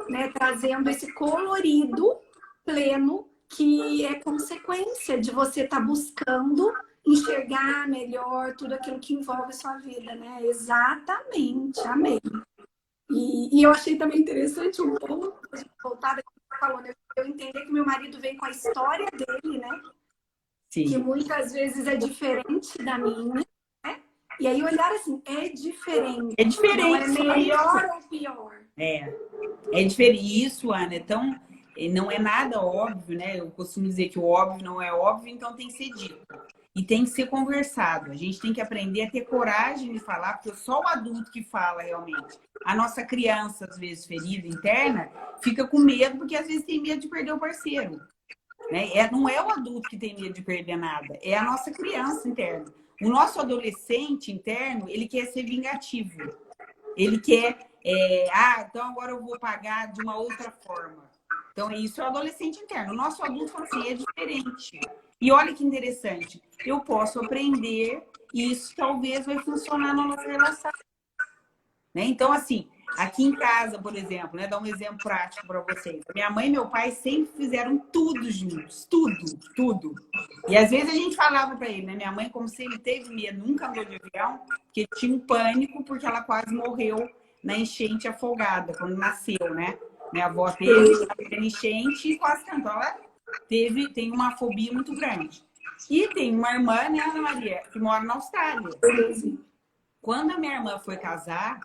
né? Trazendo esse colorido pleno que é consequência de você estar buscando enxergar melhor tudo aquilo que envolve sua vida, né? Exatamente, amém. E eu achei também interessante um ponto, voltada que você falou, né? Eu entender que meu marido vem com a história dele, né? Sim. Que muitas vezes é diferente da minha, né? E aí olhar assim, é diferente. É diferente. Não é melhor ou pior. É diferente. Isso, Ana, então... não é nada óbvio, né? Eu costumo dizer que o óbvio não é óbvio, então tem que ser dito. E tem que ser conversado. A gente tem que aprender a ter coragem de falar, porque só o adulto que fala realmente. A nossa criança, às vezes, ferida interna, fica com medo, porque às vezes tem medo de perder o parceiro. Né? Não é o adulto que tem medo de perder nada, é a nossa criança interna. O nosso adolescente interno, ele quer ser vingativo. Ele quer, então agora eu vou pagar de uma outra forma. Então, isso é o adolescente interno. O nosso adulto fala assim, é diferente. E olha que interessante, eu posso aprender e isso talvez vai funcionar na nossa relação. Né? Então, assim, aqui em casa, por exemplo, né, dar um exemplo prático para vocês. Minha mãe e meu pai sempre fizeram tudo juntos, tudo. E às vezes a gente falava para ele, né? Minha mãe, como sempre, teve medo, nunca andou de avião, porque tinha um pânico, porque ela quase morreu na enchente afogada, quando nasceu, né? Minha avó teve enchente e quase cantou. Ela tem uma fobia muito grande. E tem uma irmã, né, Ana Maria, que mora na Austrália. Quando a minha irmã foi casar,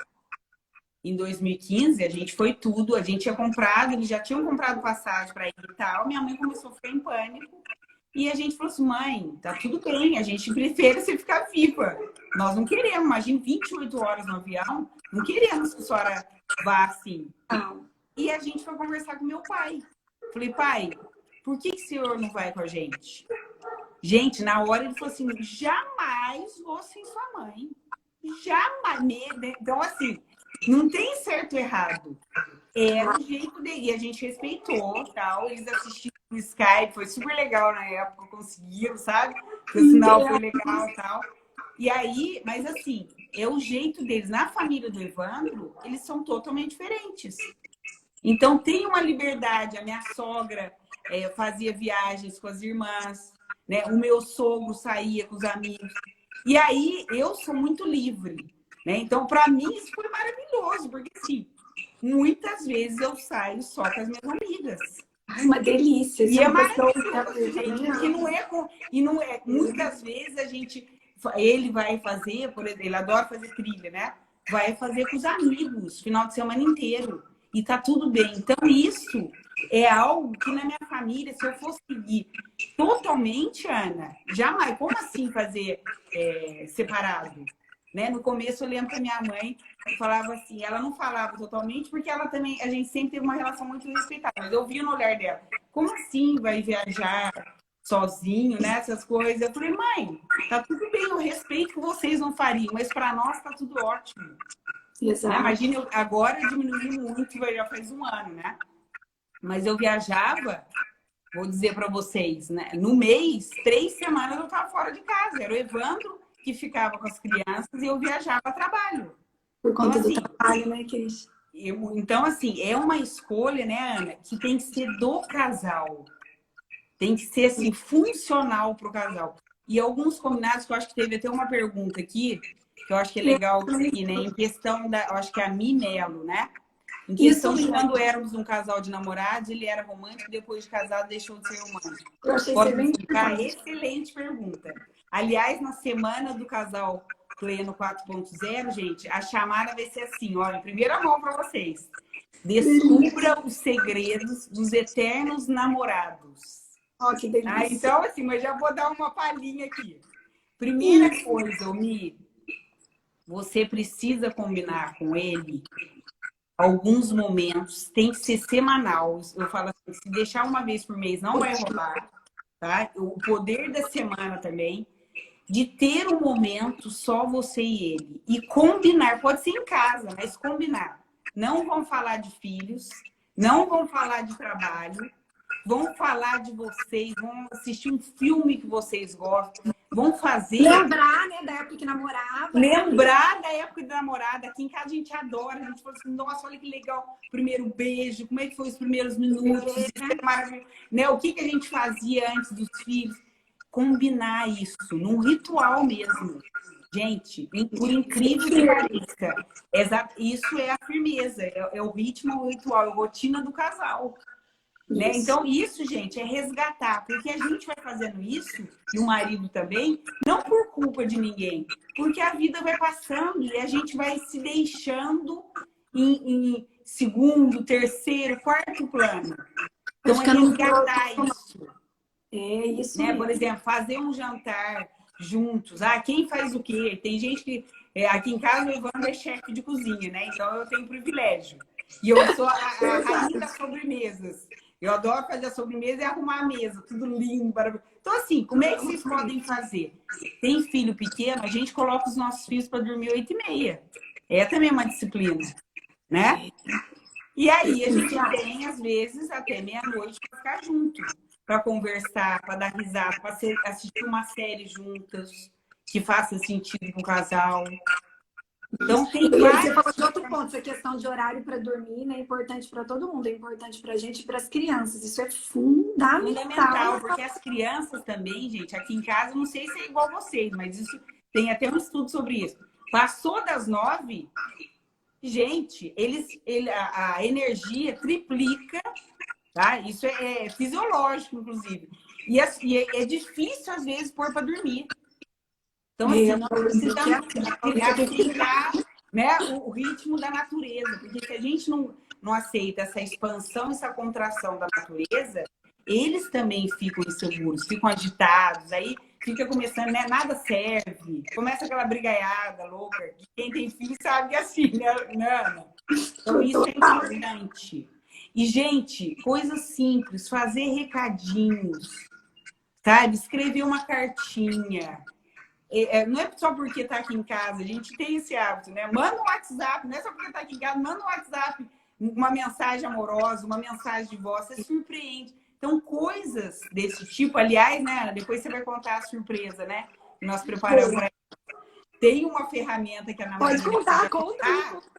em 2015, a gente foi tudo, a gente tinha comprado, eles já tinham comprado passagem para ir e tal. Minha mãe começou a ficar em pânico. E a gente falou assim, mãe, tá tudo bem, a gente prefere você ficar viva. Nós não queremos, imagina 28 horas no avião, não queremos que a senhora vá assim. E a gente foi conversar com meu pai. Falei, pai, por que o senhor não vai com a gente? Gente, na hora ele falou assim, jamais vou sem sua mãe. Jamais. Então, assim, não tem certo ou errado. É o jeito dele. E a gente respeitou, tal. Eles assistiram no Skype, foi super legal na época, conseguiram, sabe? O sinal foi legal e tal. E aí, mas assim, é o jeito deles. Na família do Evandro, eles são totalmente diferentes. Então, tem uma liberdade. A minha sogra fazia viagens com as irmãs, né? O meu sogro saía com os amigos. E aí, eu sou muito livre, né? Então, para mim, isso foi maravilhoso, porque, assim, muitas vezes eu saio só com as minhas amigas. Ai, uma delícia. E Isso é uma pessoa maravilhoso, gente, porque não é, muitas vezes ele vai fazer, por exemplo, ele adora fazer trilha, né? Vai fazer com os amigos, final de semana inteiro. E tá tudo bem. Então, isso é algo que na minha família, se eu fosse seguir totalmente, Ana, jamais. Como assim fazer separado? Né? No começo, eu lembro que a minha mãe falava assim, ela não falava totalmente, porque ela também, a gente sempre teve uma relação muito respeitada. Mas eu via no olhar dela, como assim vai viajar sozinho, né? Essas coisas. Eu falei, mãe, tá tudo bem, eu respeito que vocês não fariam, mas para nós tá tudo ótimo. Exato. Né? Imagina, agora eu diminui muito, já faz um ano, né? Mas eu viajava, vou dizer para vocês, né? No mês, 3 semanas eu estava fora de casa. Era o Evandro que ficava com as crianças e eu viajava a trabalho. Por conta então, do trabalho, né, Cris? Então, assim, é uma escolha, né, Ana, que tem que ser do casal. Tem que ser, assim, funcional para o casal. E alguns combinados, que eu acho que teve até uma pergunta aqui, que eu acho que é legal aqui, né? Em questão da, eu acho que é a Mi Melo, né? Em questão de quando éramos um casal de namorados, ele era romântico, depois de casado deixou de ser romântico. Eu achei Pode excelente explicar? pergunta. Excelente pergunta. Aliás, na semana do casal pleno 4.0, gente, a chamada vai ser assim, olha, em primeira mão para vocês. Descubra os segredos dos eternos namorados. Ó, que delícia. Então, assim, mas já vou dar uma palhinha aqui. Primeira coisa, Mi, você precisa combinar com ele alguns momentos, tem que ser semanal. Eu falo assim, se deixar uma vez por mês não vai rolar, tá? O poder da semana também, de ter um momento só você e ele. E combinar, pode ser em casa, mas combinar. Não vão falar de filhos, não vão falar de trabalho, vão falar de vocês, vão assistir um filme que vocês gostam, vão fazer... Lembrar, né, da época que namorava. Lembrar da época de namorada. Aqui em casa a gente adora, a gente fala assim, nossa, olha que legal, primeiro beijo, como é que foi os primeiros minutos, né? O que a gente fazia antes dos filhos. Combinar isso num ritual mesmo. Gente, por incrível que pareça, isso é a firmeza, é o ritmo, o ritual, é a rotina do casal. Né? Então, isso, gente, é resgatar, porque a gente vai fazendo isso, e o marido também, não por culpa de ninguém, porque a vida vai passando e a gente vai se deixando em segundo, terceiro, quarto plano. Então, é resgatar isso. É isso, né? Por exemplo, fazer um jantar juntos. Ah, quem faz o quê? Tem gente que... aqui em casa, o Evandro é chefe de cozinha, né? Então, eu tenho privilégio. E eu sou a rainha das sobremesas. Eu adoro fazer a sobremesa e arrumar a mesa, tudo lindo, maravilhoso. Então, assim, como é que vocês podem fazer? Tem filho pequeno, a gente coloca os nossos filhos para dormir 8h30. É também uma disciplina, né? E aí a gente tem, às vezes, até meia-noite para ficar junto, para conversar, para dar risada, para assistir uma série juntas, que faça sentido com o casal. Então, tem você falou de outro ponto, essa questão de horário para dormir, né? É importante para todo mundo, é importante para a gente e para as crianças. Isso é fundamental. Porque as crianças também, gente, aqui em casa, não sei se é igual a vocês, mas isso tem até um estudo sobre isso. Passou das 9, gente, a energia triplica, tá? Isso é fisiológico, inclusive. E é difícil, às vezes, pôr para dormir. Então, assim, nós precisamos aceitar, né, o ritmo da natureza. Porque se a gente não aceita essa expansão, essa contração da natureza, eles também ficam inseguros, ficam agitados. Aí fica começando, né, nada serve. Começa aquela brigaiada louca. Quem tem filho sabe que é assim, né, Ana? Então, isso é importante. E, gente, coisas simples. Fazer recadinhos, sabe? Escrever uma cartinha. Não é só porque está aqui em casa, a gente tem esse hábito, né? Manda um WhatsApp, não é só porque está aqui em casa, manda um WhatsApp, uma mensagem amorosa, uma mensagem de voz, você surpreende. Então, coisas desse tipo, aliás, né, depois você vai contar a surpresa, né? Que nós preparamos para ela. tem uma ferramenta que a Ana Maria Pode contar, conta. conta.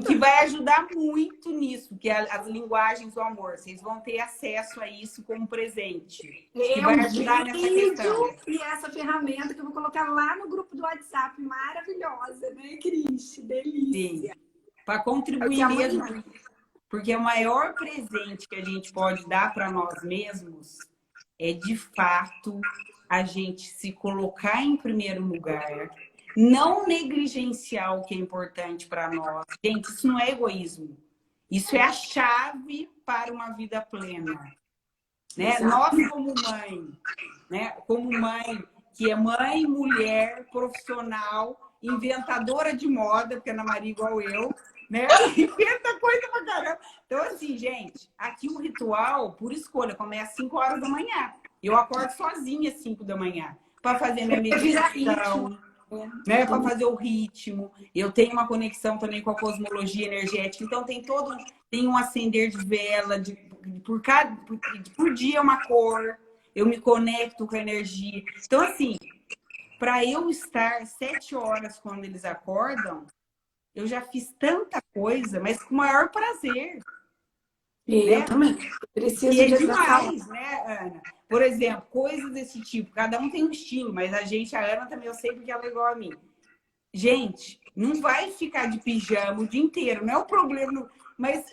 Que vai ajudar muito nisso, que é as linguagens do amor. Vocês vão ter acesso a isso como presente. Que vai ajudar nessa questão. E essa ferramenta que eu vou colocar lá no grupo do WhatsApp, maravilhosa, né, Cris? Delícia. Para contribuir mesmo. Porque o maior presente que a gente pode dar para nós mesmos é, de fato, a gente se colocar em primeiro lugar. Não negligenciar o que é importante para nós. Gente, isso não é egoísmo. Isso é a chave para uma vida plena. Né? Nós, como mãe, né? Como mãe, que é mãe, mulher, profissional, inventadora de moda, porque a Ana Maria igual eu, né? Inventa coisa pra caramba. Então, assim, gente, aqui o ritual, por escolha, começa às 5 horas da manhã. Eu acordo sozinha às 5 da manhã para fazer minha meditação. Né, para fazer o ritmo. Eu tenho uma conexão também com a cosmologia energética, então tem um acender de vela por dia uma cor, eu me conecto com a energia. Então, assim, para eu estar 7 horas quando eles acordam, eu já fiz tanta coisa, mas com o maior prazer. Eu também. Preciso e é demais, né, Ana? Por exemplo, coisas desse tipo. Cada um tem um estilo, mas a Ana também, eu sei porque ela é igual a mim. Gente, não vai ficar de pijama o dia inteiro, não é o problema. Mas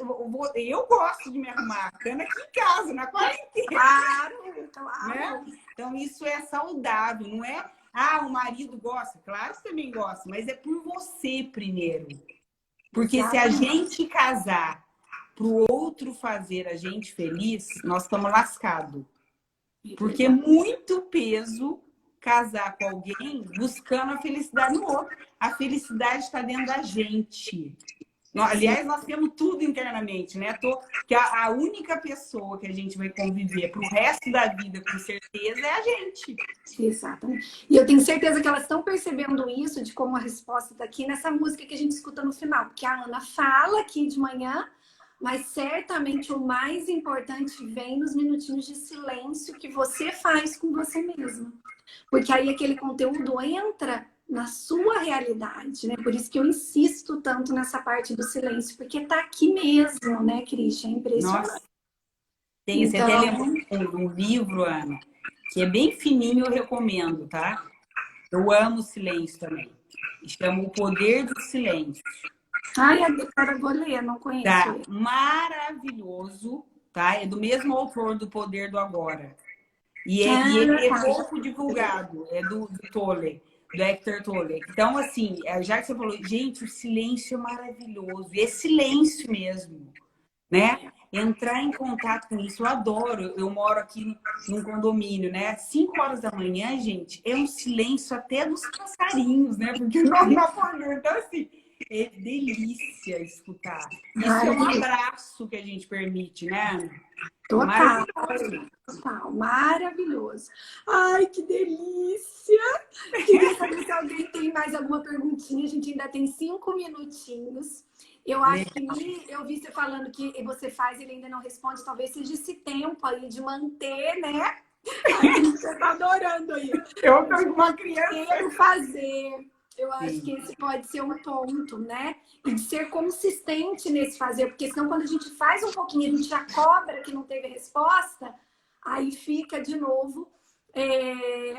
eu gosto de me arrumar, ficando aqui em casa, na quarentena. Claro. Né? Então, isso é saudável, não é? O marido gosta. Claro que também gosta, mas é por você primeiro. Porque se a gente casar para o outro fazer a gente feliz, nós estamos lascados. Porque é muito peso casar com alguém buscando a felicidade no outro. A felicidade está dentro da gente. Aliás, nós temos tudo internamente, né? Que a única pessoa que a gente vai conviver para o resto da vida, com certeza, é a gente. Exatamente. E eu tenho certeza que elas estão percebendo isso, de como a resposta está aqui nessa música que a gente escuta no final. Porque a Ana fala aqui de manhã, mas certamente o mais importante vem nos minutinhos de silêncio que você faz com você mesma. Porque aí aquele conteúdo entra na sua realidade, né? Por isso que eu insisto tanto nessa parte do silêncio, porque tá aqui mesmo, né, Christian? É impressionante. Nossa. Você até lembra um livro, Ana, que é bem fininho, eu recomendo, tá? Eu amo o silêncio também. Chama O Poder do Silêncio. Ai, agora vou ler, não conheço. Tá, maravilhoso, tá? É do mesmo autor do Poder do Agora. E ele é pouco divulgado, é do Tolle, do Eckhart Tolle. Então, assim, já que você falou, gente, o silêncio é maravilhoso. E é silêncio mesmo, né? Entrar em contato com isso, eu adoro. Eu moro aqui num condomínio, né? 5 horas da manhã, gente, é um silêncio até dos passarinhos, né? Porque não acordou. Então, assim, é delícia escutar. Isso é um abraço que a gente permite, né? Total, total, maravilhoso. Ai, que delícia! Queria saber se alguém tem mais alguma perguntinha. A gente ainda tem 5 minutinhos. Eu acho que eu vi você falando que você faz e ele ainda não responde. Talvez seja esse tempo aí de manter, né? Ai, você tá adorando aí. Eu tô com uma criança. Quero fazer. Eu acho que esse pode ser um ponto, né? E de ser consistente nesse fazer, porque senão quando a gente faz um pouquinho, a gente já cobra que não teve resposta, aí fica de novo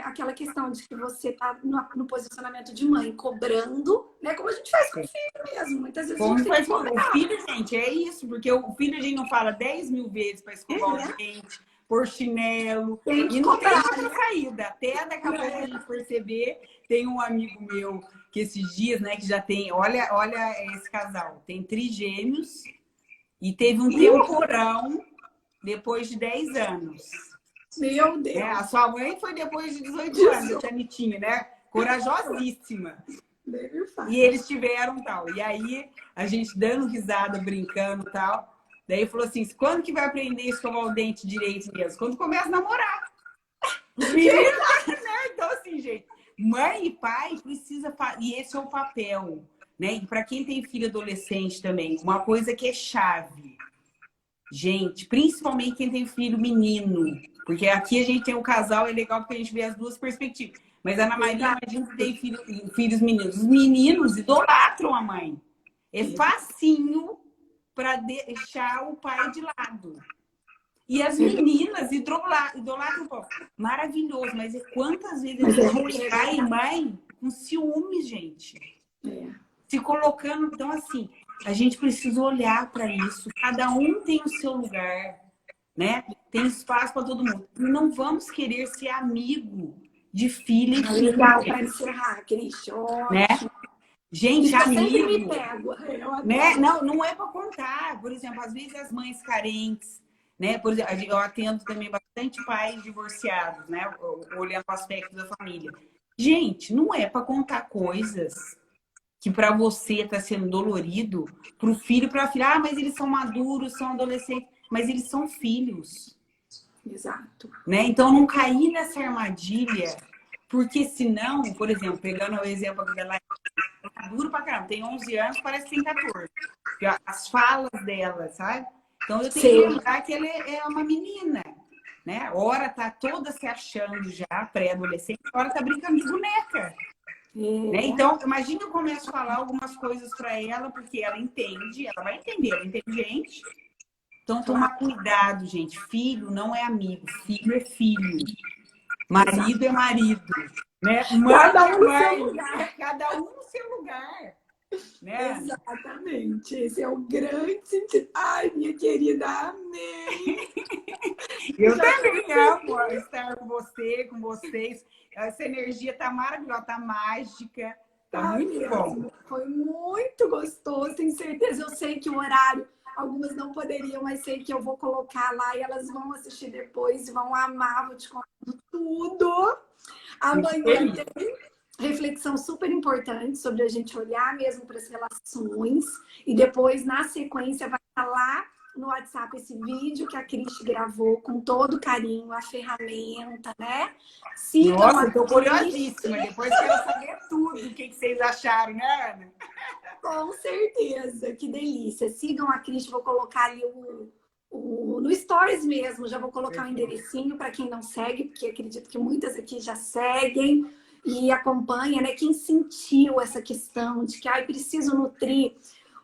aquela questão de que você tá no posicionamento de mãe, cobrando, né? Como a gente faz com o filho mesmo. Muitas vezes Como a gente faz com o filho, gente, é isso, porque o filho a gente não fala 10.000 vezes para escovar o dente, por chinelo, e não tem outra saída. Até daqui a pouco a gente perceber. Tem um amigo meu que esses dias, né, que já tem, olha esse casal, tem trigêmeos e teve um temporão depois de 10 anos. Meu Deus! A sua mãe foi depois de 18 anos, a tia Nitinha, né? Corajosíssima. E eles tiveram tal. E aí, a gente dando risada, brincando e tal. Daí falou assim, quando que vai aprender a escovar o dente direito mesmo? Quando começa a namorar. Né? Então, assim, gente, mãe e pai precisa... E esse é o papel, né? E para quem tem filho adolescente também, uma coisa que é chave. Gente, principalmente quem tem filho menino. Porque aqui a gente tem um casal, é legal porque a gente vê as duas perspectivas. Mas a Ana Maria, imagina que tem filhos meninos. Os meninos idolatram a mãe. É facinho para deixar o pai de lado. E as meninas idolatram o pai. Maravilhoso, mas quantas vezes a gente pai e mãe com ciúmes, gente? Se colocando. Então, assim, a gente precisa olhar para isso. Cada um tem o seu lugar, né? Tem espaço para todo mundo. Não vamos querer ser amigo de filho e filha. Legal para encerrar, Cristian. Né? Gente, amigo, me pego. Né? Não é para contar. Por exemplo, às vezes as mães carentes, né? Por exemplo, eu atendo também bastante pais divorciados, né? Olhando o aspecto da família. Gente, não é para contar coisas que para você está sendo dolorido, para o filho, para a filha. Ah, mas eles são maduros, são adolescentes, mas eles são filhos. Exato. Né? Então, não cair nessa armadilha, porque senão, por exemplo, pegando o exemplo aqui da Laís, é duro pra caramba, tem 11 anos, parece que tem 14. As falas dela, sabe? Então, eu tenho que lembrar que ela é uma menina, né? Ora tá toda se achando já, pré-adolescente, ora tá brincando de boneca. Né? Então, imagina eu começo a falar algumas coisas para ela, porque ela entende, ela vai entender, ela é inteligente. Então, tomar cuidado, gente. Filho não é amigo, filho é filho. Marido é marido. Né? Cada um no seu lugar. Cada um no seu lugar. Né? Exatamente. Esse é o grande sentido. Ai, minha querida, amém. Eu também amo estar com você, com vocês. Essa energia tá maravilhosa, tá mágica. Tá muito bom. Foi muito gostoso, tenho certeza. Eu sei que o horário, algumas não poderiam, mas sei que eu vou colocar lá e elas vão assistir depois e vão amar, vou te contar tudo. Amanhã tem reflexão super importante sobre a gente olhar mesmo para as relações e depois, na sequência, vai estar lá no WhatsApp esse vídeo que a Cris gravou com todo carinho, a ferramenta, né? Nossa, eu tô curiosíssima. Depois quero saber tudo o que vocês acharam, né, Ana? Com certeza, que delícia. Sigam a Cris, vou colocar ali no Stories mesmo, já vou colocar o enderecinho para quem não segue, porque acredito que muitas aqui já seguem e acompanham, né? Quem sentiu essa questão de que preciso nutrir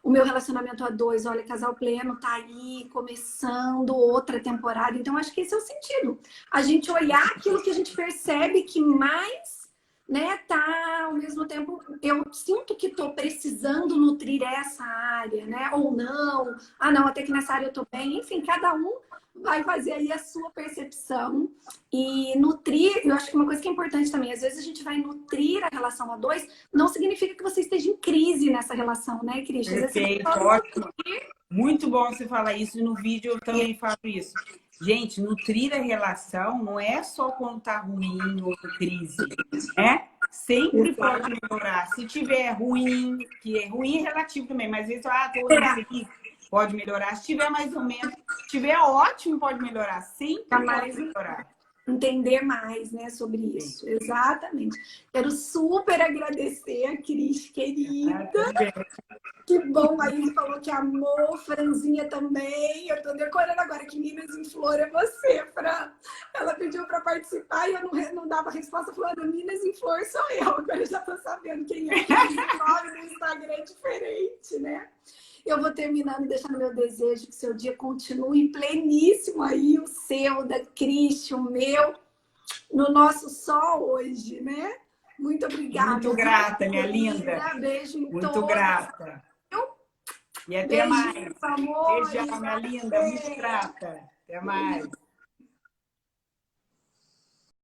o meu relacionamento a dois, olha, Casal Pleno tá aí, começando outra temporada. Então, acho que esse é o sentido. A gente olhar aquilo que a gente percebe que mais, né, tá, ao mesmo tempo, eu sinto que tô precisando nutrir essa área, né? Ou não. Ah, não, até que nessa área eu tô bem. Enfim, cada um vai fazer aí a sua percepção e nutrir. Eu acho que uma coisa que é importante também, às vezes a gente vai nutrir a relação a dois, não significa que você esteja em crise nessa relação, né, Cris? Perfeito, ótimo. Muito bom você falar isso, e no vídeo eu também falo isso. Gente, nutrir a relação não é só quando tá ruim ou crise, né? Sempre pode melhorar. Se tiver ruim, que é ruim é relativo também, mas às vezes, tô feliz, pode melhorar. Se tiver mais ou menos, se tiver ótimo, pode melhorar. Sempre pode melhorar. Entender mais, né, sobre isso. Exatamente. Quero super agradecer a Cris, querida. Que bom, a Iris falou que amou, Franzinha também. Eu tô decorando agora que Minas em Flor é você, Fran. Ela pediu para participar e eu não dava resposta, falando Minas em Flor sou eu. Agora eu já tô sabendo quem é. O nome do Instagram é diferente, né? Eu vou terminando, deixando meu desejo que seu dia continue pleníssimo aí, o seu, da Cris, o meu, no nosso sol hoje, né? Muito obrigada. Muito grata, minha linda. Beijo em todos. Muito grata. E até mais. Amor, beijão, minha linda. Muito grata. Até mais.